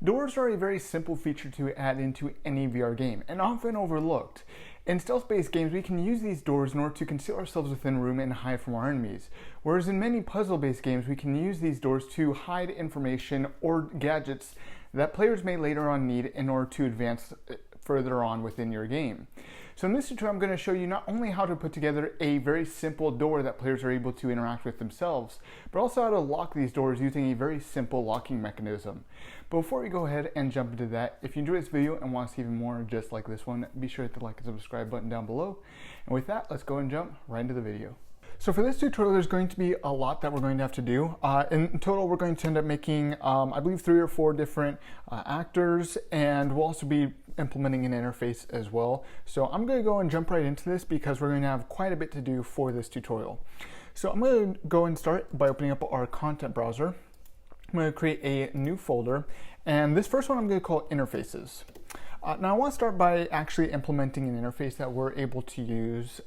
Doors are a very simple feature to add into any VR game, and often overlooked. In stealth-based games, we can use these doors in order to conceal ourselves within a room and hide from our enemies. Whereas in many puzzle-based games, we can use these doors to hide information or gadgets that players may later on need in order to advance further on within your game. So in this tutorial, I'm going to show you not only how to put together a very simple door that players are able to interact with themselves, but also how to lock these doors using a very simple locking mechanism. But before we go ahead and jump into that, if you enjoyed this video and want to see even more just like this one, be sure to hit the like and subscribe button down below. And with that, let's go and jump right into the video. So for this tutorial, there's going to be a lot that we're going to have to do. In total, we're going to end up making, I believe, 3 or 4 different actors, and we'll also be implementing an interface as well. So I'm going to go and jump right into this because we're going to have quite a bit to do for this tutorial. So I'm going to go and start by opening up our content browser. I'm going to create a new folder, and this first one I'm going to call interfaces. Now I want to start by actually implementing an interface that we're able to use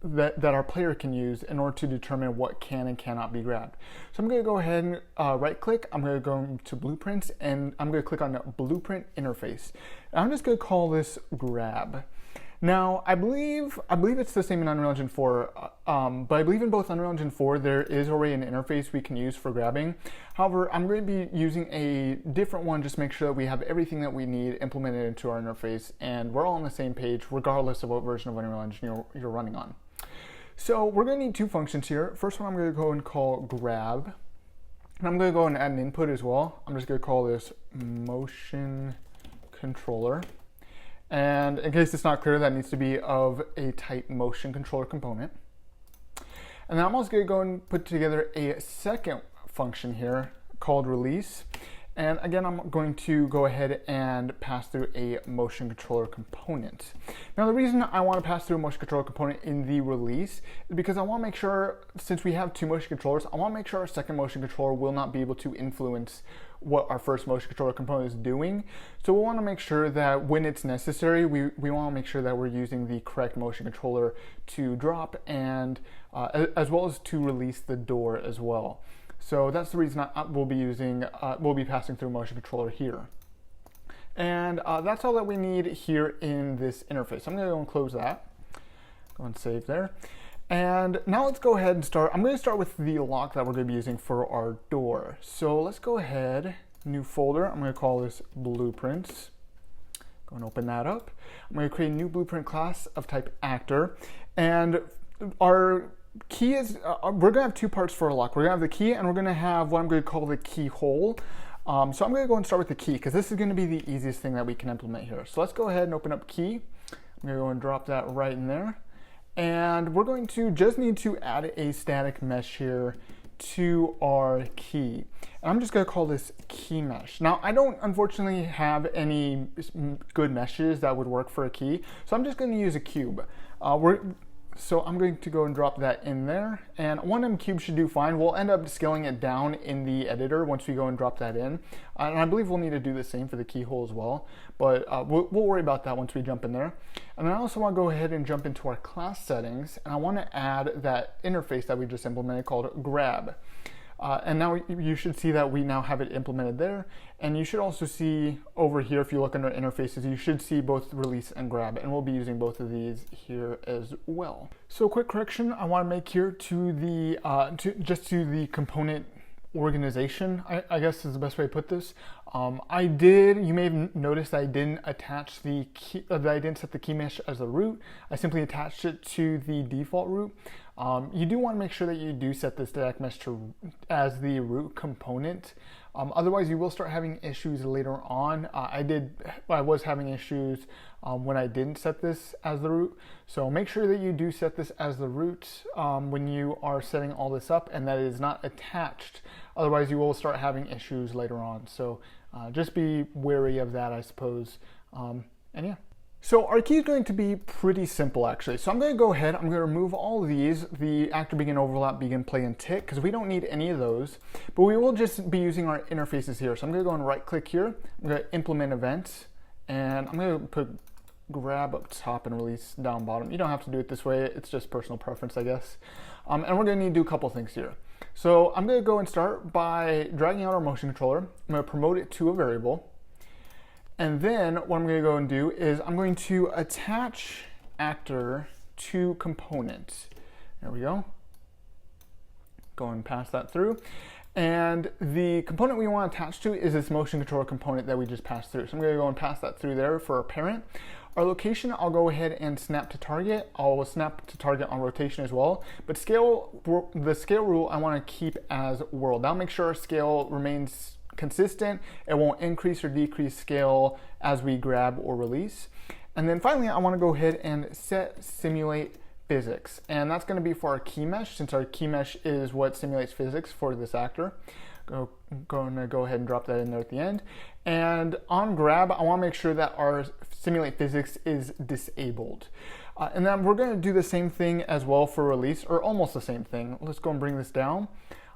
that our player can use in order to determine what can and cannot be grabbed. So I'm going to go ahead and right click, I'm going to go to blueprints, and I'm going to click on blueprint interface. And I'm just going to call this grab. Now I believe it's the same in Unreal Engine 4, but I believe in both Unreal Engine 4 there is already an interface we can use for grabbing. However, I'm going to be using a different one just to make sure that we have everything that we need implemented into our interface and we're all on the same page regardless of what version of Unreal Engine you're running on. So we're going to need 2 functions here. First one I'm going to go and call grab, and I'm going to go and add an input as well. I'm just going to call this motion controller. And in case it's not clear, that needs to be of a type motion controller component. And then I'm also going to go and put together a second function here called release. And again, I'm going to go ahead and pass through a motion controller component. Now, the reason I want to pass through a motion controller component in the release is because I want to make sure, since we have 2 motion controllers, I want to make sure our second motion controller will not be able to influence what our first motion controller component is doing. So we want to make sure that when it's necessary, we want to make sure that we're using the correct motion controller to drop and as well as to release the door as well. So that's the reason we'll be passing through motion controller here. And that's all that we need here in this interface. I'm going to go and close that. Go and save there. And now let's go ahead and start. I'm going to start with the lock that we're going to be using for our door. So let's go ahead, new folder. I'm going to call this blueprints. Go and open that up. I'm going to create a new blueprint class of type actor. And our key is, we're going to have 2 parts for our lock. We're going to have the key, and we're going to have what I'm going to call the keyhole. So I'm going to go and start with the key because this is going to be the easiest thing that we can implement here. So let's go ahead and open up key. I'm going to go and drop that right in there. And we're going to just need to add a static mesh here to our key. And I'm just going to call this key mesh. Now, I don't unfortunately have any good meshes that would work for a key, so I'm just going to use a cube. So I'm going to go and drop that in there, and 1M cube should do fine. We'll end up scaling it down in the editor once we go and drop that in. And I believe we'll need to do the same for the keyhole as well, but we'll worry about that once we jump in there. And then I also want to go ahead and jump into our class settings, and I want to add that interface that we just implemented called grab. And now you should see that we now have it implemented there. And you should also see over here, if you look under interfaces, you should see both release and grab. And we'll be using both of these here as well. So quick correction I want to make here to the the component organization, I guess is the best way to put this. You may have noticed that I didn't attach the key, that I didn't set the key mesh as the root. I simply attached it to the default root. You do want to make sure that you do set this static mesh as the root component. Otherwise, you will start having issues later on. I was having issues when I didn't set this as the root. So make sure that you do set this as the root when you are setting all this up, and that it is not attached. Otherwise, you will start having issues later on. So just be wary of that, I suppose. And yeah. So our key is going to be pretty simple, actually. So I'm going to go ahead, I'm going to remove all of these, the actor, begin, overlap, begin, play, and tick, because we don't need any of those. But we will just be using our interfaces here. So I'm going to go and right click here. I'm going to implement events, and I'm going to put grab up top and release down bottom. You don't have to do it this way. It's just personal preference, I guess. And we're going to need to do a couple things here. So I'm going to go and start by dragging out our motion controller. I'm going to promote it to a variable. And then what I'm going to go and do is I'm going to attach actor to component. There we go. Go and pass that through. And the component we want to attach to is this motion controller component that we just passed through. So I'm going to go and pass that through there for our parent. Our location, I'll go ahead and snap to target. I'll snap to target on rotation as well. But the scale rule I want to keep as world. That'll make sure our scale remains consistent. It won't increase or decrease scale as we grab or release. And then finally, I want to go ahead and set simulate physics. And that's going to be for our key mesh, since our key mesh is what simulates physics for this actor. Going to go ahead and drop that in there at the end. And on grab, I want to make sure that our simulate physics is disabled. And then we're going to do the same thing as well for release, or almost the same thing. Let's go and bring this down.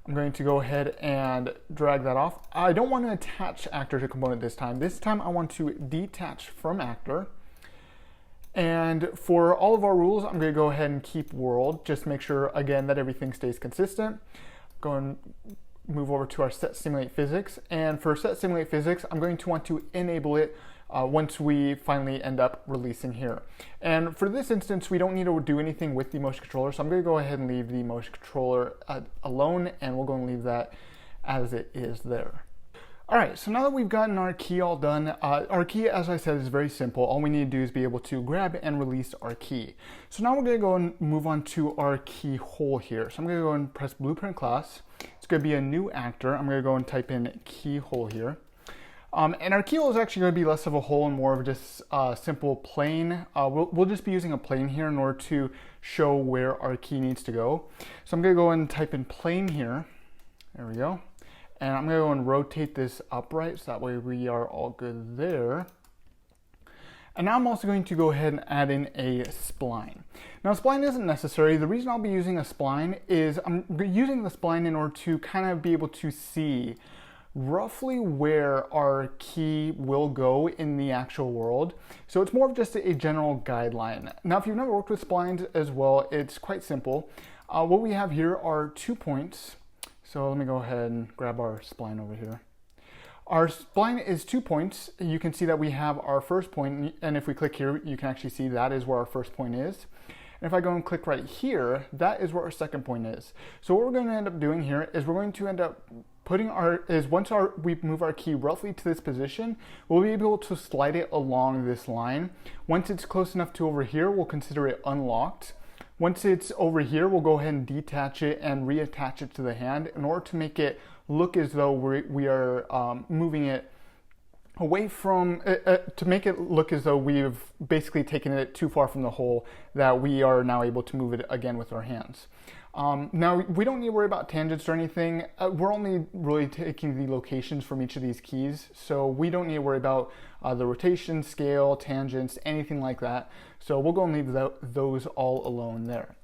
I'm going to go ahead and drag that off. I don't want to attach actor to component this time. This time I want to detach from actor. And for all of our rules, I'm going to go ahead and keep world, just make sure again that everything stays consistent. Go and move over to our set simulate physics. And for set simulate physics, I'm going to want to enable it once we finally end up releasing here. And for this instance, we don't need to do anything with the motion controller. So I'm going to go ahead and leave the motion controller alone, and we'll go and leave that as it is there. All right, so now that we've gotten our key all done, our key, as I said, is very simple. All we need to do is be able to grab and release our key. So now we're gonna go and move on to our keyhole here. So I'm gonna go and press blueprint class. It's gonna be a new actor. I'm gonna go and type in keyhole here. And our keyhole is actually gonna be less of a hole and more of just a simple plane. We'll just be using a plane here in order to show where our key needs to go. So I'm gonna go and type in plane here. There we go. And I'm going to go and rotate this upright so that way we are all good there. And now I'm also going to go ahead and add in a spline. Now, a spline isn't necessary. The reason I'll be using a spline is I'm using the spline in order to kind of be able to see roughly where our key will go in the actual world. So it's more of just a general guideline. Now, if you've never worked with splines as well, it's quite simple. What we have here are 2 points. So let me go ahead and grab our spline over here. Our spline is 2 points. You can see that we have our first point, and if we click here, you can actually see that is where our first point is. And if I go and click right here, that is where our second point is. So what we're going to end up doing here is we're going to end up putting once we move our key roughly to this position, we'll be able to slide it along this line. Once it's close enough to over here, we'll consider it unlocked. Once it's over here, we'll go ahead and detach it and reattach it to the hand in order to make it look as though we are moving it away from, to make it look as though we've basically taken it too far from the hole that we are now able to move it again with our hands. Now, we don't need to worry about tangents or anything. We're only really taking the locations from each of these keys, so we don't need to worry about the rotation, scale, tangents, anything like that. So we'll go and leave those all alone there.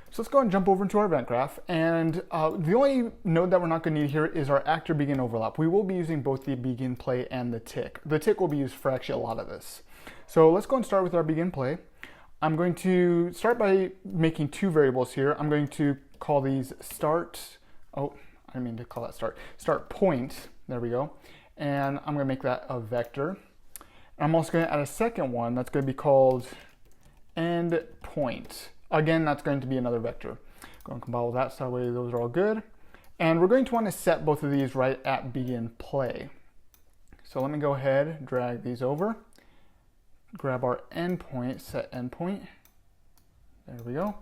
So let's go and jump over into our event graph. And the only node that we're not going to need here is our actor begin overlap. We will be using both the begin play and the tick. The tick will be used for actually a lot of this. So let's go and start with our begin play. I'm going to start by making 2 variables here. I'm going to call these start, I didn't mean to call that start point, there we go. And I'm gonna make that a vector. I'm also gonna add a second one that's gonna be called end point. Again, that's going to be another vector. Go and compile that so that way those are all good. And we're going to want to set both of these right at begin play. So let me go ahead, drag these over. Grab our endpoint, set endpoint. There we go.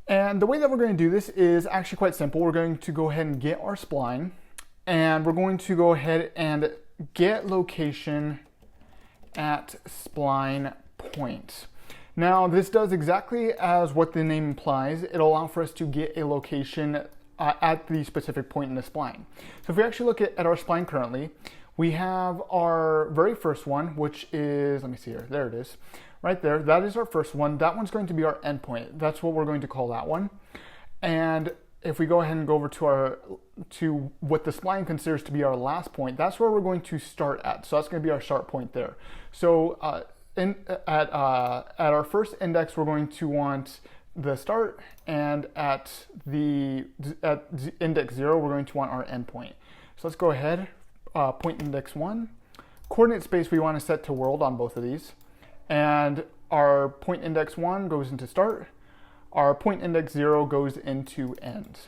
And the way that we're going to do this is actually quite simple. We're going to go ahead and get our spline, and we're going to go ahead and get location at spline point. Now, this does exactly as what the name implies. It'll allow for us to get a location at the specific point in the spline. So if we actually look at our spline currently, we have our very first one, which is, let me see here, there it is, right there. That is our first one. That one's going to be our endpoint. That's what we're going to call that one. And if we go ahead and go over to what the spline considers to be our last point, that's where we're going to start at. So that's going to be our start point there. So at our first index, we're going to want the start, and at index 0, we're going to want our endpoint. So let's go ahead, point index 1. Coordinate space we want to set to world on both of these. And our point index 1 goes into start. Our point index 0 goes into end.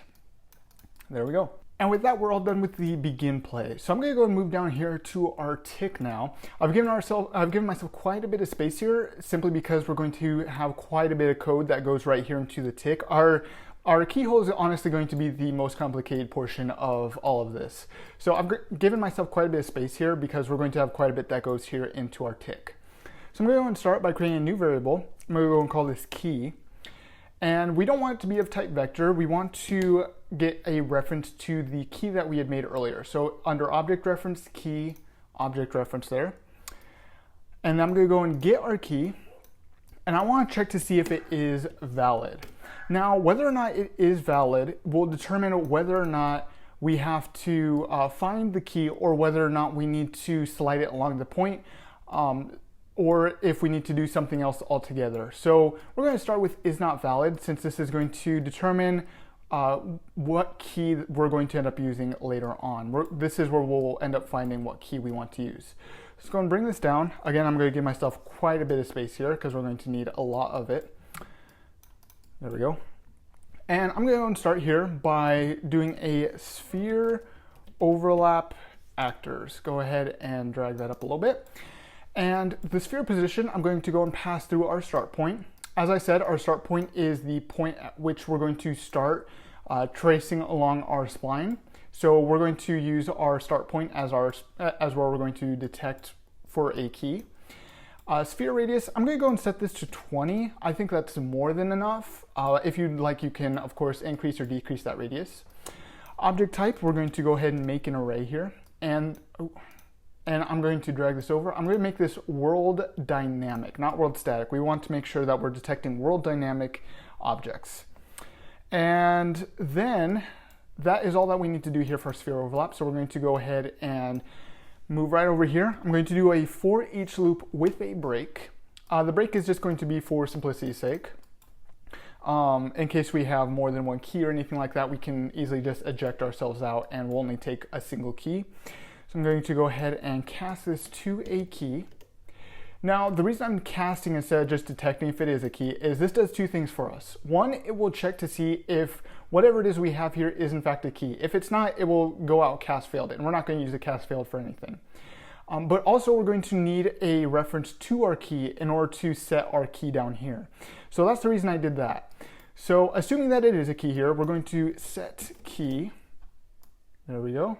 There we go. And with that, we're all done with the begin play. So I'm going to go and move down here to our tick now. I've given myself quite a bit of space here, simply because we're going to have quite a bit of code that goes right here into the tick. Our keyhole is honestly going to be the most complicated portion of all of this. So I've given myself quite a bit of space here because we're going to have quite a bit that goes here into our tick. So I'm going to go and start by creating a new variable. I'm going to go and call this key. And we don't want it to be of type vector. We want to get a reference to the key that we had made earlier. So under object reference key, object reference there. And I'm going to go and get our key. And I want to check to see if it is valid. Now, whether or not it is valid will determine whether or not we have to find the key, or whether or not we need to slide it along the point, or if we need to do something else altogether. So we're going to start with is not valid, since this is going to determine what key we're going to end up using later on. This is where we'll end up finding what key we want to use. Let's go and bring this down. Again, I'm going to give myself quite a bit of space here because we're going to need a lot of it. There we go. And I'm going to go and start here by doing a sphere overlap actors. Go ahead and drag that up a little bit. And the sphere position, I'm going to go and pass through our start point. As I said, our start point is the point at which we're going to start tracing along our spline. So we're going to use our start point as where we're going to detect for a key. Sphere radius, I'm going to go and set this to 20. I think that's more than enough. If you'd like, you can, of course, increase or decrease that radius. Object type, we're going to go ahead and make an array here. And I'm going to drag this over. I'm going to make this world dynamic, not world static. We want to make sure that we're detecting world dynamic objects. And then that is all that we need to do here for sphere overlap. So we're going to go ahead and move right over here. I'm going to do a for each loop with a break. The break is just going to be for simplicity's sake. In case we have more than one key or anything like that, we can easily just eject ourselves out and we'll only take a single key. So I'm going to go ahead and cast this to a key. Now, the reason I'm casting instead of just detecting if it is a key is this does two things for us. One, it will check to see if whatever it is we have here is in fact a key. If it's not, it will go out cast failed, and we're not going to use the cast failed for anything. But also we're going to need a reference to our key in order to set our key down here. So that's the reason I did that. So assuming that it is a key here, we're going to set key. There we go.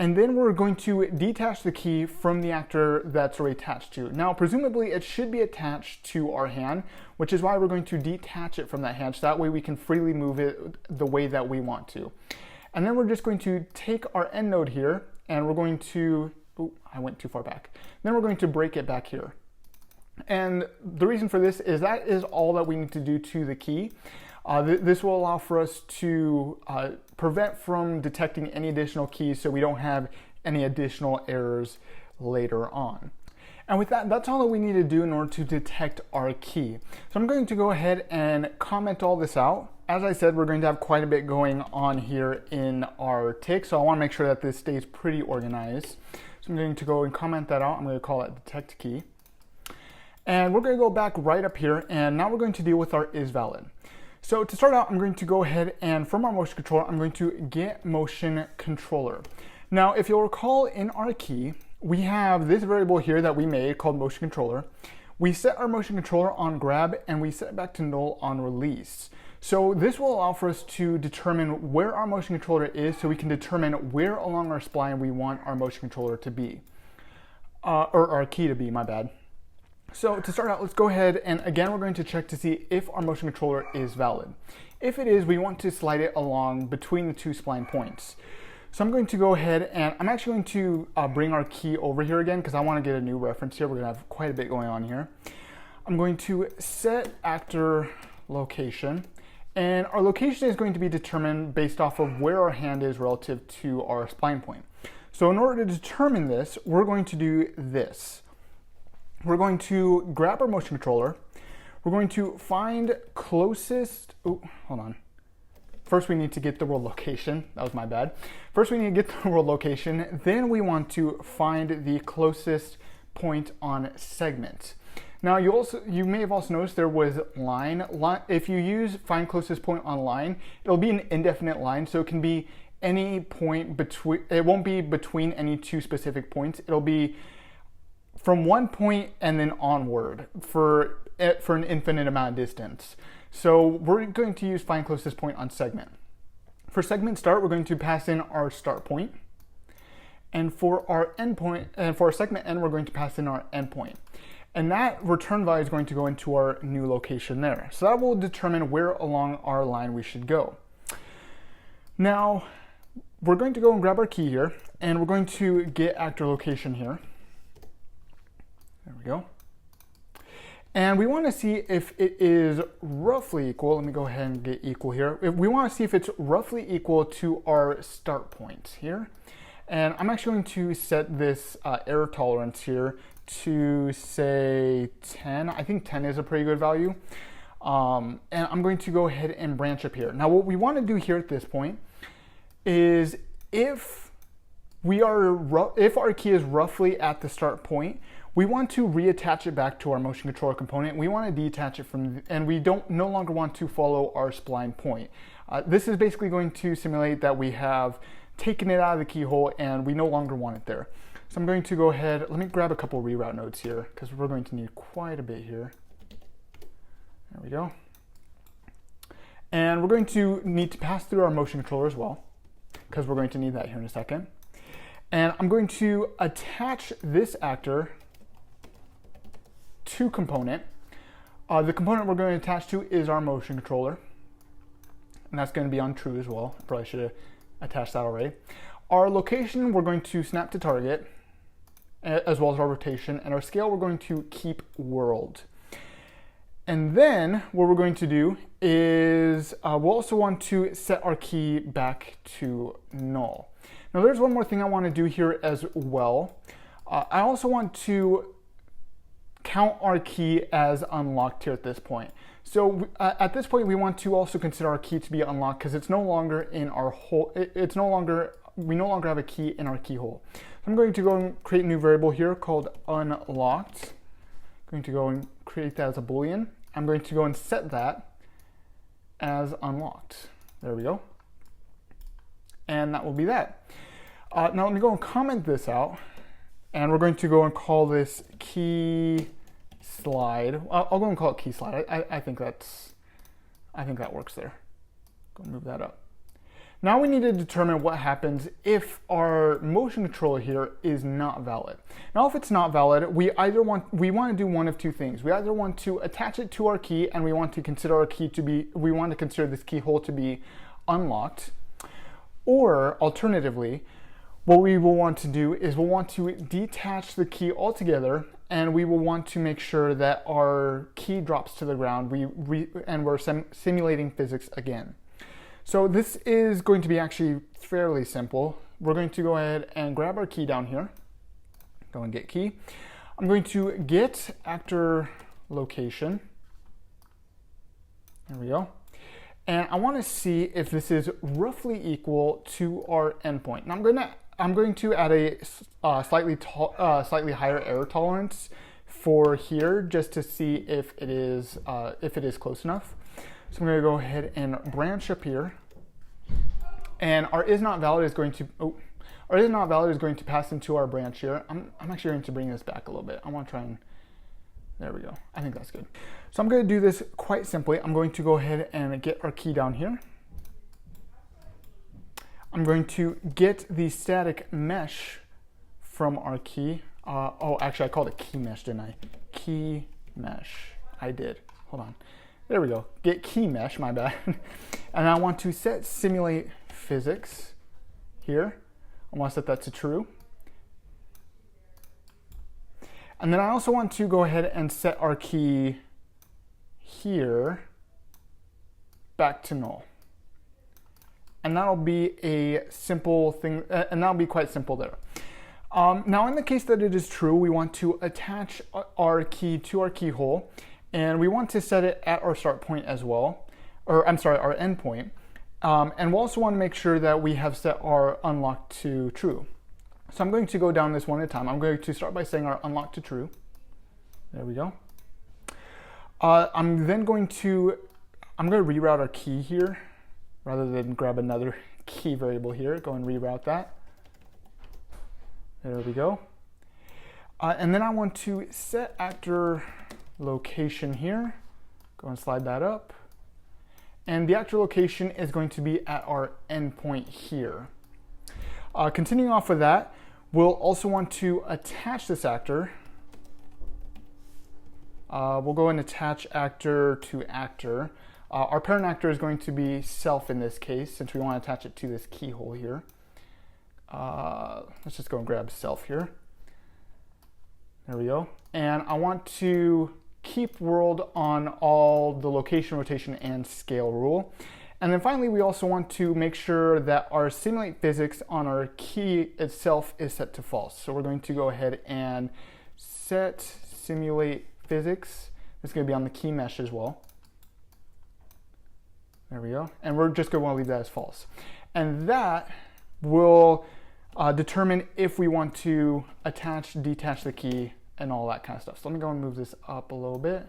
And then we're going to detach the key from the actor that's already attached to. Now, presumably it should be attached to our hand, which is why we're going to detach it from that hand, so that way we can freely move it the way that we want to. And then we're just going to take our end node here, and we're going to, I went too far back. Then we're going to break it back here. And the reason for this is that is all that we need to do to the key. This will allow for us to prevent from detecting any additional keys so we don't have any additional errors later on. And with that, that's all that we need to do in order to detect our key. So I'm going to go ahead and comment all this out. As I said, we're going to have quite a bit going on here in our tick, so I want to make sure that this stays pretty organized. So I'm going to go and comment that out. I'm going to call it detect key. And we're going to go back right up here, and now we're going to deal with our is valid. So to start out, I'm going to go ahead and from our motion controller, I'm going to get motion controller. Now, if you'll recall in our key, we have this variable here that we made called motion controller. We set our motion controller on grab and we set it back to null on release. So this will allow for us to determine where our motion controller is so we can determine where along our spline we want our motion controller to be, or our key to be, my bad. So to start out, let's go ahead and again, we're going to check to see if our motion controller is valid. If it is, we want to slide it along between the two spline points. So I'm going to go ahead and I'm actually going to bring our key over here again because I want to get a new reference here. We're going to have quite a bit going on here. I'm going to set actor location, and our location is going to be determined based off of where our hand is relative to our spline point. So in order to determine this, we're going to do this. We're going to grab our motion controller. we're going to find closest, oh, hold on. First, we need to get the world location. That was my bad. First, we need to get the world location. Then we want to find the closest point on segment. Now, you may have also noticed there was line. If you use find closest point on line, it'll be an indefinite line, so it can be any point between. It won't be between any two specific points. It'll be from one point and then onward for an infinite amount of distance. So we're going to use find closest point on segment. For segment start, we're going to pass in our start point. And for our endpoint, and for our segment end, we're going to pass in our endpoint. And that return value is going to go into our new location there. So that will determine where along our line we should go. Now, we're going to go and grab our key here, and we're going to get actor location here. There we go. And we want to see if it is roughly equal. Let me go ahead and get equal here. We want to see if it's roughly equal to our start point here. And I'm actually going to set this error tolerance here to say 10. I think 10 is a pretty good value. And I'm going to go ahead and branch up here. Now, what we want to do here at this point is if our key is roughly at the start point, we want to reattach it back to our motion controller component. We want to detach it from, and we no longer want to follow our spline point. This is basically going to simulate that we have taken it out of the keyhole and we no longer want it there. So I'm going to go ahead, let me grab a couple reroute nodes here because we're going to need quite a bit here. There we go. And we're going to need to pass through our motion controller as well because we're going to need that here in a second. And I'm going to attach this actor to component. The component we're going to attach to is our motion controller. And that's going to be on true as well. I probably should have attached that already. Our location, we're going to snap to target, as well as our rotation. And our scale, we're going to keep world. And then what we're going to do is we'll also want to set our key back to null. Now there's one more thing I want to do here as well. I also want to count our key as unlocked here at this point. So at this point, we want to also consider our key to be unlocked because it's no longer in our hole. We no longer have a key in our keyhole. So I'm going to go and create a new variable here called unlocked. I'm going to go and create that as a Boolean. I'm going to go and set that as unlocked. There we go. And that will be that. Now let me go and comment this out. And we're going to go and call this key slide. I'll go and call it key slide. I think that works there. Go and move that up. Now we need to determine what happens if our motion controller here is not valid. Now if it's not valid, we want to do one of two things. We either want to attach it to our key and we want to consider this keyhole to be unlocked, or alternatively, what we will want to do is we'll want to detach the key altogether, and we will want to make sure that our key drops to the ground. And we're simulating physics again. So this is going to be actually fairly simple. We're going to go ahead and grab our key down here. Go and get key. I'm going to get actor location. There we go. And I want to see if this is roughly equal to our endpoint. Now I'm going to add a slightly higher error tolerance for here just to see if it is close enough. So I'm going to go ahead and branch up here, and our is not valid is going to pass into our branch here. I'm actually going to bring this back a little bit. I want to try and there we go. I think that's good. So I'm going to do this quite simply. I'm going to go ahead and get our key down here. I'm going to get the static mesh from our key. Actually, I called it key mesh, didn't I? Key mesh. I did. Hold on. There we go. Get key mesh, my bad. And I want to set simulate physics here. I want to set that to true. And then I also want to go ahead and set our key here back to null. And that'll be a simple thing, and that'll be quite simple there. Now in the case that it is true, we want to attach our key to our keyhole, And we want to set it at our start point as well, or I'm sorry, our end point. And we'll also want to make sure that we have set our unlock to true. So I'm going to go down this one at a time. I'm going to start by saying our unlock to true. There we go. I'm going to reroute our key here rather than grab another key variable here. Go and reroute that. There we go. And then I want to set actor location here. Go and slide that up. And the actor location is going to be at our endpoint here. Continuing off with that, we'll also want to attach this actor. We'll go and attach actor to actor. Our parent actor is going to be self in this case, since we want to attach it to this keyhole here. Let's just go and grab self here. There we go. And I want to keep world on all the location, rotation, and scale rule. And then finally, we also want to make sure that our simulate physics on our key itself is set to false. So we're going to go ahead and set simulate physics. It's going to be on the key mesh as well. There we go. And we're just going to want to leave that as false. And that will determine if we want to attach, detach the key, and all that kind of stuff. So let me go and move this up a little bit.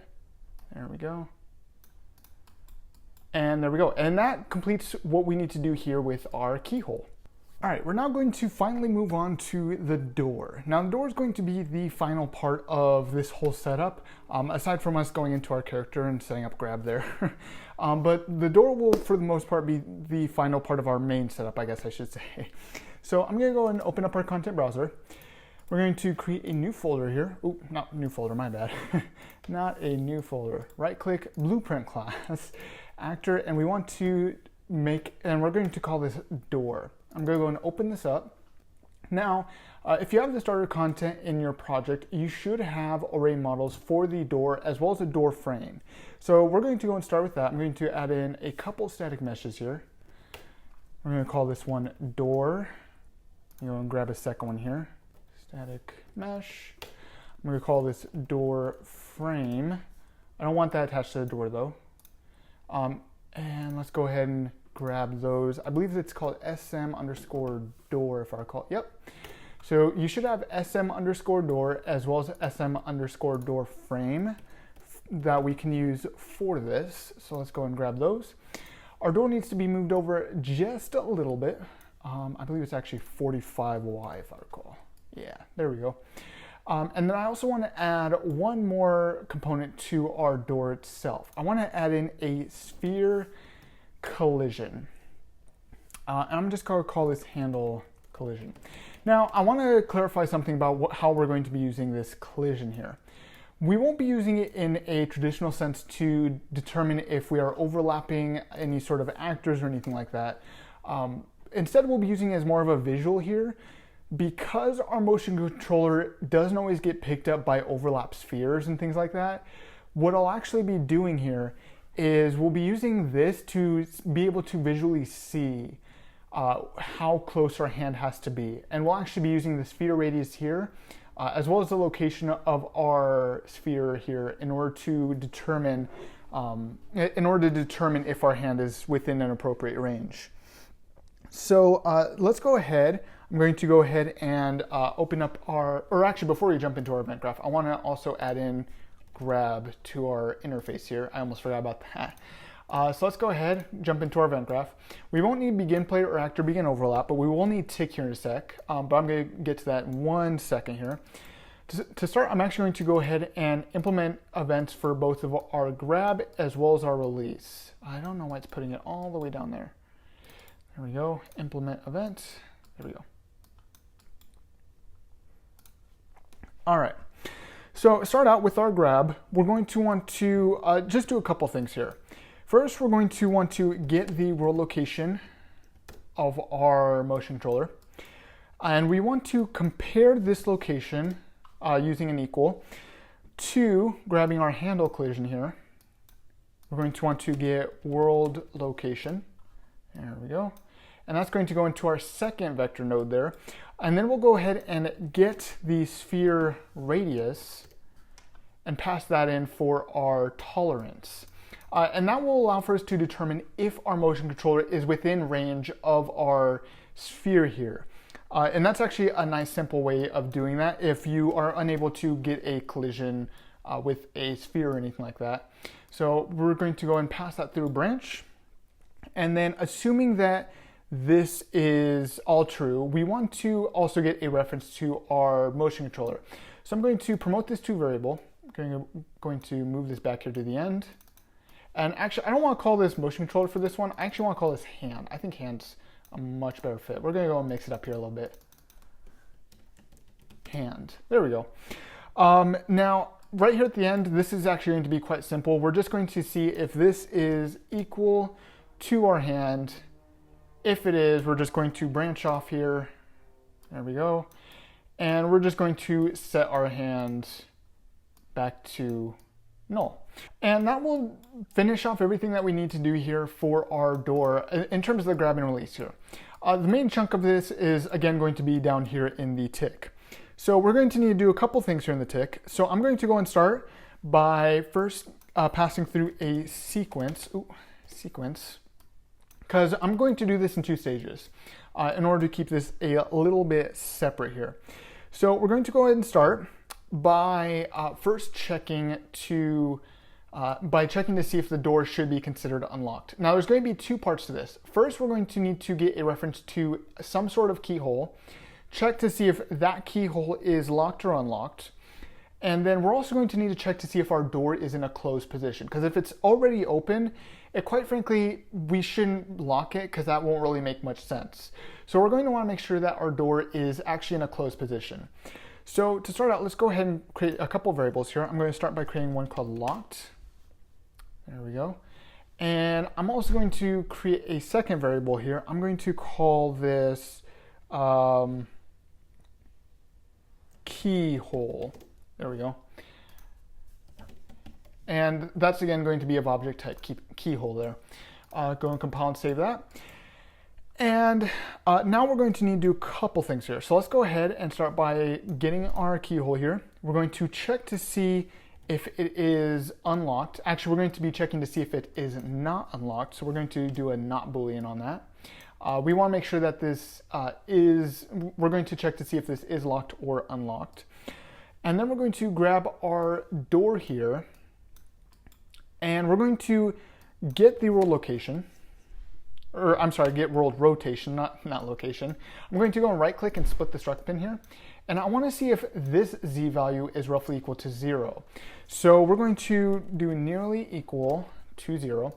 There we go. And there we go. And that completes what we need to do here with our keyhole. All right, we're now going to finally move on to the door. Now the door is going to be the final part of this whole setup, aside from us going into our character and setting up grab there. But the door will, for the most part, be the final part of our main setup, I guess I should say. So I'm gonna go and open up our content browser. We're going to create a new folder here. Oh, not new folder, my bad. Not a new folder. Right click, blueprint class, actor, and we want to and we're going to call this door. I'm going to go and open this up. Now, if you have the starter content in your project, you should have array models for the door as well as a door frame. So we're going to go and start with that. I'm going to add in a couple static meshes here. We're going to call this one door. I'm going to grab a second one here. Static mesh. I'm going to call this door frame. I don't want that attached to the door though. And let's go ahead and grab those. I believe it's called SM underscore door if I recall. Yep. So you should have SM underscore door as well as SM underscore door frame that we can use for this. So let's go and grab those. Our door needs to be moved over just a little bit. I believe it's actually 45Y if I recall. Yeah, there we go. And then I also want to add one more component to our door itself. I want to add in a sphere collision. And I'm just going to call this handle collision. Now, I want to clarify something about how we're going to be using this collision here. We won't be using it in a traditional sense to determine if we are overlapping any sort of actors or anything like that. Instead, we'll be using it as more of a visual here. Because our motion controller doesn't always get picked up by overlap spheres and things like that, what I'll actually be doing here is we'll be using this to be able to visually see how close our hand has to be. And we'll actually be using the sphere radius here, as well as the location of our sphere here in order to determine if our hand is within an appropriate range. So let's go ahead. I'm going to go ahead and open up or actually before we jump into our event graph, I want to also add in grab to our interface here. I almost forgot about that. So let's go ahead, jump into our event graph. We won't need begin player or actor begin overlap, but we will need tick here in a sec. But I'm going to get to that in 1 second here. To start, I'm actually going to go ahead and implement events for both of our grab as well as our release. I don't know why it's putting it all the way down there. There we go, implement event. There we go. All right, so start out with our grab. We're going to want to just do a couple things here. First, we're going to want to get the world location of our motion controller. And we want to compare this location using an equal to grabbing our handle collision here. We're going to want to get world location. There we go. And that's going to go into our second vector node there. And then we'll go ahead and get the sphere radius. and pass that in for our tolerance. And that will allow for us to determine if our motion controller is within range of our sphere here. And that's actually a nice simple way of doing that if you are unable to get a collision with a sphere or anything like that. So we're going to go and pass that through a branch. And then assuming that this is all true, we want to also get a reference to our motion controller. So I'm going to promote this to variable. I'm going to move this back here to the end. And actually, I don't want to call this motion controller for this one. I actually want to call this hand. I think hand's a much better fit. We're going to go and mix it up here a little bit. Hand. There we go. Now, right here at the end, this is actually going to be quite simple. We're just going to see if this is equal to our hand. If it is, we're just going to branch off here. There we go. And we're just going to set our hand back to null. And that will finish off everything that we need to do here for our door in terms of the grab and release here. The main chunk of this is again going to be down here in the tick. So we're going to need to do a couple things here in the tick. So I'm going to go and start by first passing through a sequence, because I'm going to do this in two stages in order to keep this a little bit separate here. So we're going to go ahead and start by first checking to see if the door should be considered unlocked. Now there's going to be two parts to this. First, we're going to need to get a reference to some sort of keyhole, check to see if that keyhole is locked or unlocked. And then we're also going to need to check to see if our door is in a closed position. Because if it's already open, quite frankly, we shouldn't lock it because that won't really make much sense. So we're going to want to make sure that our door is actually in a closed position. So to start out, let's go ahead and create a couple variables here. I'm going to start by creating one called locked. There we go. And I'm also going to create a second variable here. I'm going to call this keyhole. There we go. And that's again going to be of object type keyhole there. Go and compile and save that. And now we're going to need to do a couple things here. So let's go ahead and start by getting our keyhole here. We're going to check to see if it is unlocked. Actually, we're going to be checking to see if it is not unlocked. So we're going to do a not boolean on that. We want to make sure that this we're going to check to see if this is locked or unlocked. And then we're going to grab our door here and we're going to get the world location, or I'm sorry, get world rotation, not location. I'm going to go and right click and split the struct pin here. And I want to see if this Z value is roughly equal to 0. So we're going to do nearly equal to 0.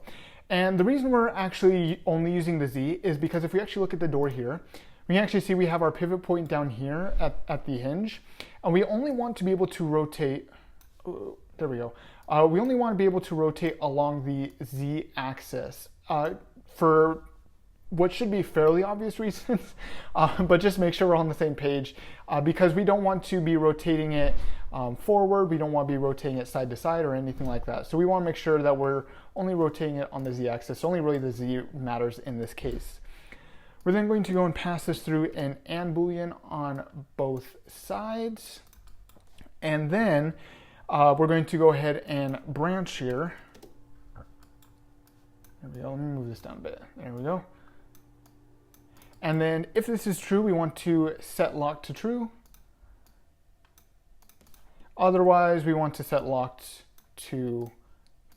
And the reason we're actually only using the Z is because if we actually look at the door here, we can actually see we have our pivot point down here at the hinge. And we only want to be able to rotate, there we go. We only want to be able to rotate along the Z axis for what should be fairly obvious reasons, but just make sure we're on the same page because we don't want to be rotating it forward. We don't want to be rotating it side to side or anything like that. So we want to make sure that we're only rotating it on the Z axis. Only really the Z matters in this case. We're then going to go and pass this through an AND Boolean on both sides. And then we're going to go ahead and branch here. There we go. Let me move this down a bit. There we go. And then if this is true, we want to set lock to true. Otherwise, we want to set locked to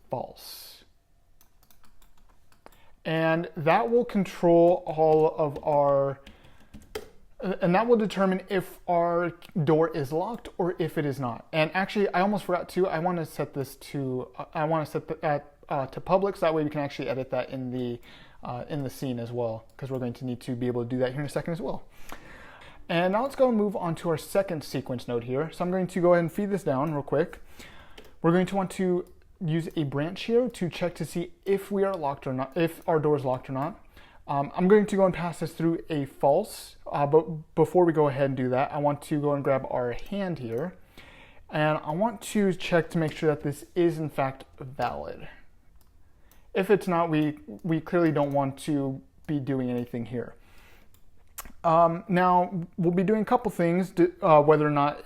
false. And that will control all of our, and that will determine if our door is locked or if it is not. And actually, I almost forgot to, I want to set this to, to public, so that way we can actually edit that in the scene as well, because we're going to need to be able to do that here in a second as well. And now let's go and move on to our second sequence node here. So I'm going to go ahead and feed this down real quick. We're going to want to use a branch here to check to see if we are locked or not, if our door is locked or not. I'm going to go and pass this through a false, but before we go ahead and do that, I want to go and grab our hand here, and I want to check to make sure that this is in fact valid. If it's not, we clearly don't want to be doing anything here. Now, we'll be doing a couple things, whether or not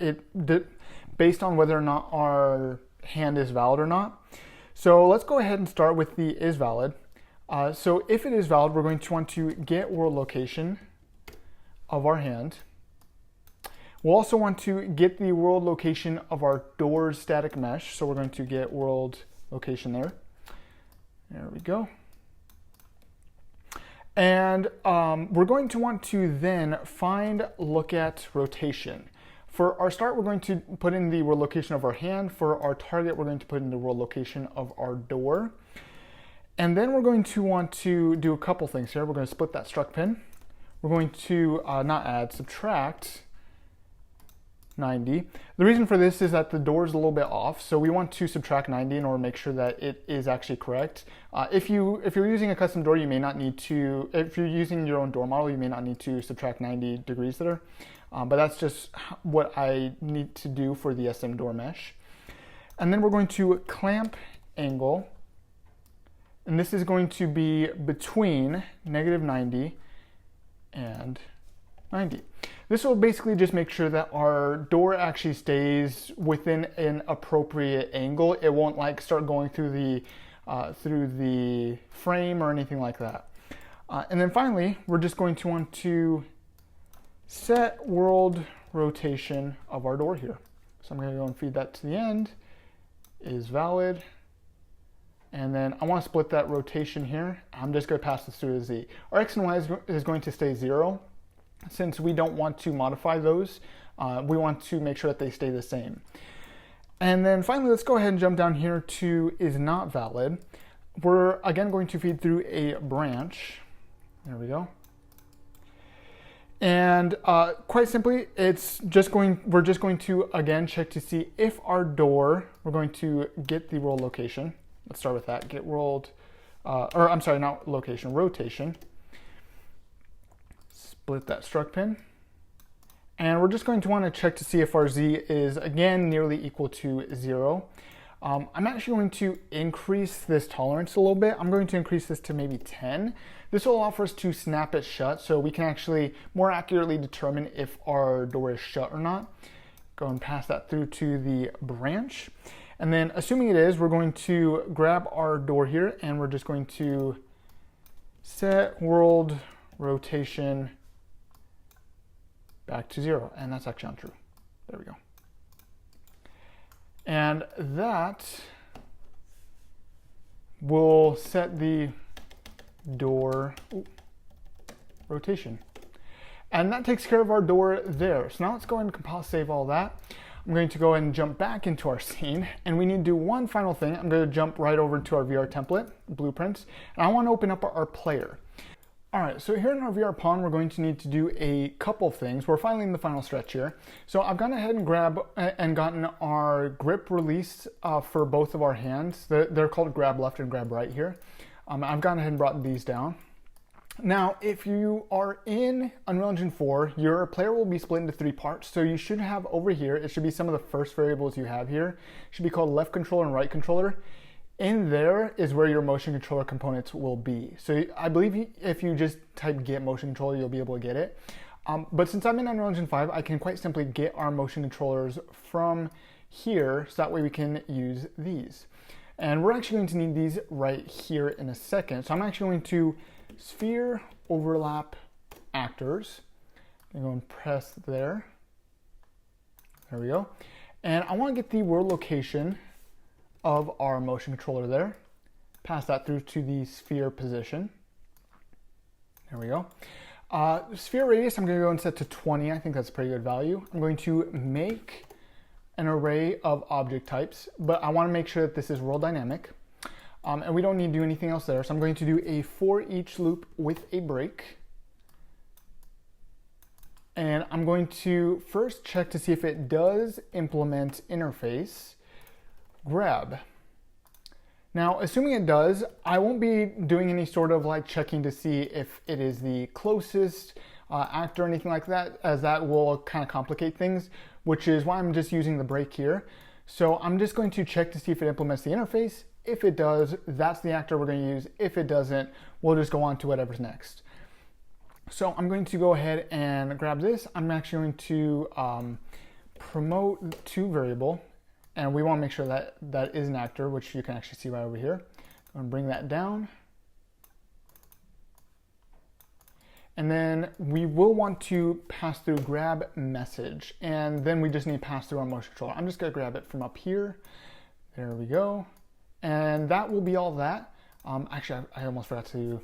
based on whether or not our hand is valid or not. So let's go ahead and start with the is valid. So if it is valid, we're going to want to get world location of our hand. We'll also want to get the world location of our door's static mesh. So we're going to get world location there. There we go. And we're going to want to then find look at rotation. For our start, we're going to put in the world location of our hand. For our target, we're going to put in the world location of our door. And then we're going to want to do a couple things here. We're going to split that struct pin. We're going to not add, subtract 90. The reason for this is that the door is a little bit off, so we want to subtract 90 in order to make sure that it is actually correct. If you're using a custom door, you may not need to, if you're using your own door model, you may not need to subtract 90 degrees there. But that's just what I need to do for the SM door mesh. And then we're going to clamp angle, and this is going to be between -90 and 90. This will basically just make sure that our door actually stays within an appropriate angle. It won't like start going through the frame or anything like that. And then finally, we're just going to want to set world rotation of our door here. So I'm going to go and feed that to the end, is valid. And then I want to split that rotation here. I'm just going to pass this through to Z. Our X and Y is going to stay 0. Since we don't want to modify those, we want to make sure that they stay the same. And then finally, let's go ahead and jump down here to is not valid. We're again going to feed through a branch. There we go. And quite simply, we're just going to again check to see if our door, we're going to get the world location. Let's start with that, get world, or I'm sorry, not location, rotation. Split that struct pin. And we're just going to want to check to see if our Z is again nearly equal to 0. I'm actually going to increase this tolerance a little bit. I'm going to increase this to maybe 10. This will allow for us to snap it shut so we can actually more accurately determine if our door is shut or not. Go and pass that through to the branch. And then assuming it is, we're going to grab our door here and we're just going to set world rotation back to 0. And that's actually untrue. There we go. And that will set the door rotation. And that takes care of our door there. So now let's go ahead and compile save all that. I'm going to go ahead and jump back into our scene, and we need to do one final thing. I'm going to jump right over to our VR template, blueprints, and I want to open up our player. All right, so here in our VR pawn, we're going to need to do a couple things. We're finally in the final stretch here. So I've gone ahead and gotten our grip released for both of our hands. They're called grab left and grab right here. I've gone ahead and brought these down. Now, if you are in Unreal Engine 4, your player will be split into 3 parts. So you should have over here, it should be some of the first variables you have here. It should be called left controller and right controller. In there is where your motion controller components will be. So I believe if you just type get motion controller, you'll be able to get it. But since I'm in Unreal Engine 5, I can quite simply get our motion controllers from here, so that way we can use these. And we're actually going to need these right here in a second. So I'm actually going to sphere overlap actors. I'm going to go and press there. There we go. And I want to get the world location of our motion controller there. Pass that through to the sphere position. There we go. Sphere radius, I'm going to go and set to 20. I think that's a pretty good value. I'm going to make an array of object types, but I want to make sure that this is world dynamic. And we don't need to do anything else there. So I'm going to do a for each loop with a break. And I'm going to first check to see if it does implement interface grab. Now, assuming it does, I won't be doing any sort of like checking to see if it is the closest actor or anything like that, as that will kind of complicate things, which is why I'm just using the break here. So I'm just going to check to see if it implements the interface. If it does, that's the actor we're going to use. If it doesn't, we'll just go on to whatever's next. So I'm going to go ahead and grab this. I'm actually going to promote to variable, And we want to make sure that that is an actor, which you can actually see right over here. I'm going to bring that down. And then we will want to pass through grab message. And then we just need to pass through our motion controller. I'm just going to grab it from up here. There we go. And that will be all that. Actually, I almost forgot to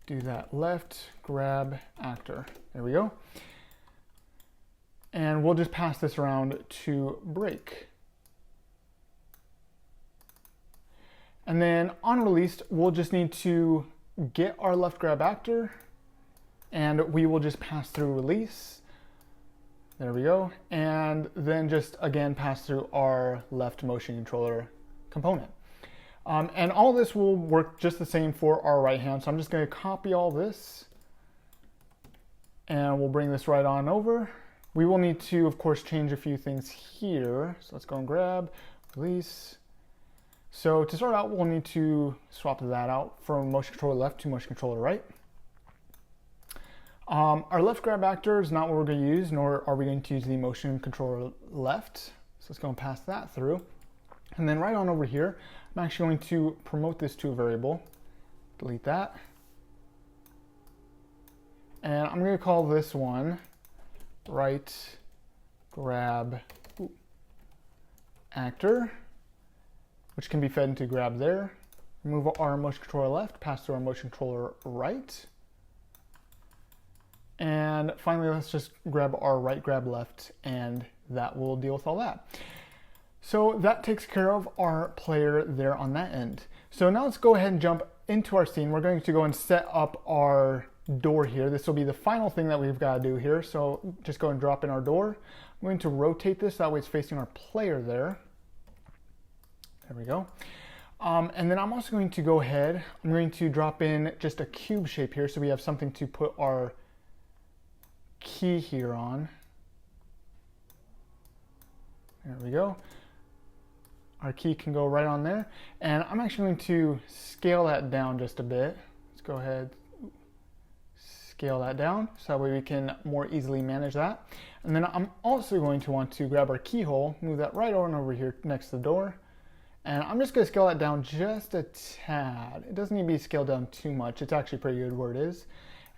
do that. Left grab actor. There we go. And we'll just pass this around to break. And then on release, we'll just need to get our left grab actor, and we will just pass through release. There we go. And then just again pass through our left motion controller component. And all this will work just the same for our right hand. So I'm just going to copy all this, and we'll bring this right on over. We will need to, of course, change a few things here. So let's go and grab, release. So to start out, we'll need to swap that out from motion controller left to motion controller right. Our left grab actor is not what we're going to use, nor are we going to use the motion controller left. So let's go and pass that through. And then right on over here, I'm actually going to promote this to a variable. Delete that. And I'm going to call this one right grab actor, which can be fed into grab there. Remove our motion controller left, pass through our motion controller right. And finally, let's just grab our right grab left, and that will deal with all that. So that takes care of our player there on that end. So now let's go ahead and jump into our scene. We're going to go and set up our door here. This will be the final thing that we've got to do here. So just go and drop in our door. I'm going to rotate this, that way it's facing our player there. There we go. And then I'm also going to go ahead, I'm going to drop in just a cube shape here so we have something to put our key here on. There we go. Our key can go right on there. And I'm actually going to scale that down just a bit. Let's go ahead, scale that down so that way we can more easily manage that. And then I'm also going to want to grab our keyhole, move that right on over here next to the door. And I'm just going to scale that down just a tad. It doesn't need to be scaled down too much. It's actually pretty good where it is.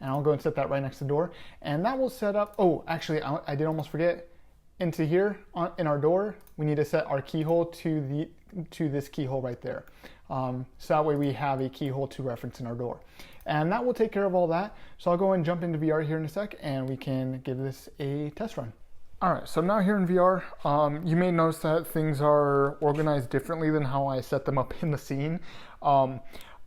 And I'll go and set that right next to the door. And that will set up, oh, actually, I did almost forget. Into here in our door, we need to set our keyhole to this keyhole right there. So that way we have a keyhole to reference in our door. And that will take care of all that. So I'll go and jump into VR here in a sec, and we can give this a test run. All right, so I'm now here in VR. You may notice that things are organized differently than how I set them up in the scene. I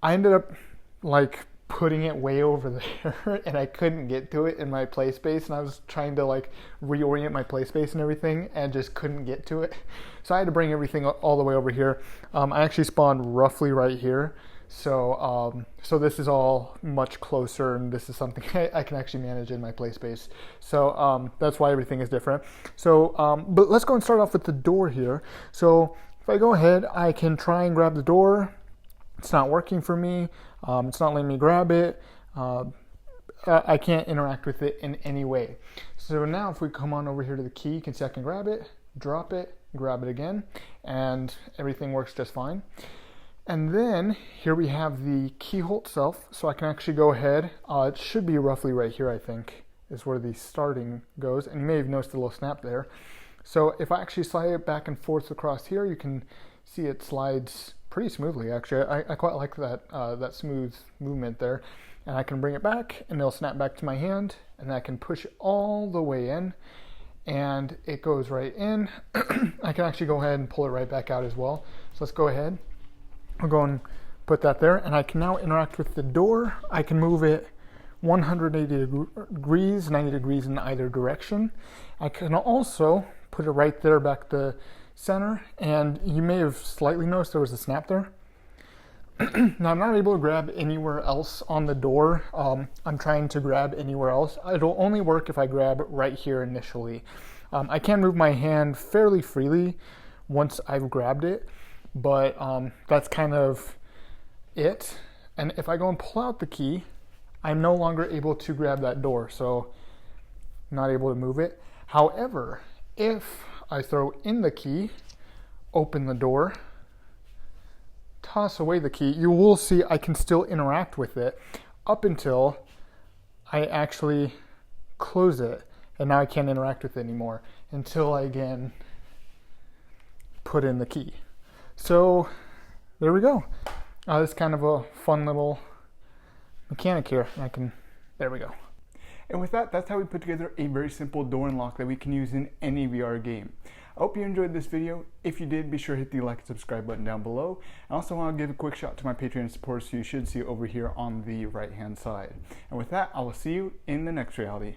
ended up like putting it way over there and I couldn't get to it in my play space, and I was trying to like reorient my play space and everything and just couldn't get to it. So I had to bring everything all the way over here. I actually spawned roughly right here. So so this is all much closer, and this is something I can actually manage in my play space. So that's why everything is different. So but let's go and start off with the door here. So if I go ahead, I can try and grab the door. It's not working for me. It's not letting me grab it. I can't interact with it in any way. So now if we come on over here to the key, you can see I can grab it, drop it, grab it again, and everything works just fine. And then here we have the keyhole itself. So I can actually go ahead. It should be roughly right here, I think, is where the starting goes. And you may have noticed a little snap there. So if I actually slide it back and forth across here, you can see it slides pretty smoothly. Actually, I quite like that that smooth movement there. And I can bring it back, and it'll snap back to my hand, and I can push it all the way in, and it goes right in. I can actually go ahead and pull it right back out as well. So let's go ahead. I'll go and put that there, and I can now interact with the door. I can move it 180 degrees, 90 degrees in either direction. I can also put it right there back to center, and you may have slightly noticed there was a snap there. Now I'm not able to grab anywhere else on the door. I'm trying to grab anywhere else. It'll only work if I grab right here initially. I can move my hand fairly freely once I've grabbed it, but that's kind of it. And if I go and pull out the key, I'm no longer able to grab that door, so I'm not able to move it. However, if I throw in the key, open the door, toss away the key, you will see I can still interact with it up until I actually close it. And now I can't interact with it anymore until I again put in the key. So there we go. It's kind of a fun little mechanic here. There we go. And with that, that's how we put together a very simple door and lock that we can use in any VR game. I hope you enjoyed this video. If you did, be sure to hit the like and subscribe button down below. I also want to give a quick shout out to my Patreon supporters who you should see over here on the right hand side. And with that, I will see you in the next reality.